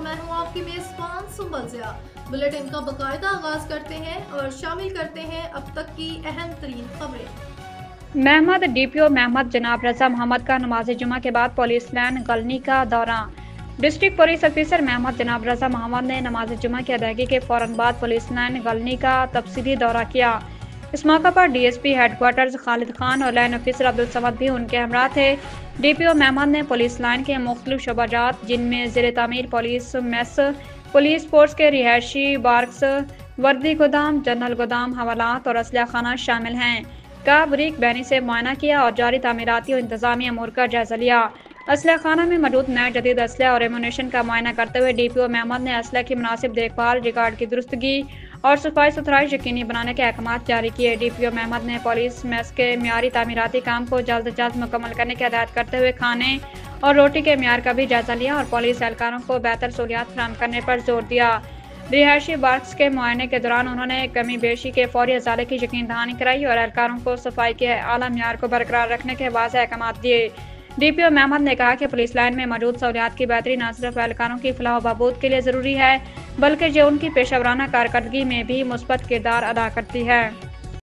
میں ہوں آپ کی میزبان سنبل ضیاء۔ بلیٹن کا باقاعدہ آغاز کرتے ہیں اور شامل کرتے ہیں اب تک کی اہم ترین خبریں۔ محمد ڈی پی او محمد جناب رضا محمد کا نماز جمعہ کے بعد پولیس لائن گلنی کا دورہ۔ ڈسٹرکٹ پولیس افیسر محمد جناب رضا محمد نے نماز جمعہ کی ادائیگی کے فوراً بعد پولیس لائن گلنی کا تفصیلی دورہ کیا۔ اس موقع پر D S P headquarters Khalid Khan اور لائن افیسر عبدالصمد بھی ان کے ہمراہ تھے۔ ڈی پی او محمد نے پولیس لائن کے مختلف شعبہ جات جن میں زیر تعمیر پولیس میس، پولیس فورس کے رہائشی بارکس، وردی گودام، جنرل گودام، حوالات اور اسلحہ خانہ شامل ہیں کا بریک بینی سے معائنہ کیا اور جاری تعمیراتی اور انتظامی امور کا جائزہ لیا۔ اسلحہ خانہ میں موجود نئے جدید اسلحہ اور ایمونیشن کا معائنہ کرتے ہوئے ڈی پی او محمد نے اسلحہ کی مناسب دیکھ بھال، ریکارڈ کی درستگی اور صفائی ستھرائی یقینی بنانے کے احکامات جاری کیے۔ ڈی پی او محمد نے پولیس میس کے معیاری تعمیراتی کام کو جلد از جلد مکمل کرنے کی ہدایت کرتے ہوئے کھانے اور روٹی کے معیار کا بھی جائزہ لیا اور پولیس اہلکاروں کو بہتر سہولیات فراہم کرنے پر زور دیا۔ رہائشی بارکس کے معائنے کے دوران انہوں نے کمی بیشی کے فوری ازالے کی یقین دہانی کرائی اور اہلکاروں کو صفائی کے اعلیٰ معیار کو برقرار رکھنے کے واضح احکامات دیے۔ ڈی پی او محمد نے کہا کہ پولیس لائن میں موجود سہولیات کی بہتری نہ صرف اہلکاروں کی فلاح و بہبود کے لیے ضروری ہے بلکہ یہ ان کی پیشہ ورانہ کارکردگی میں بھی مثبت کردار ادا کرتی ہے۔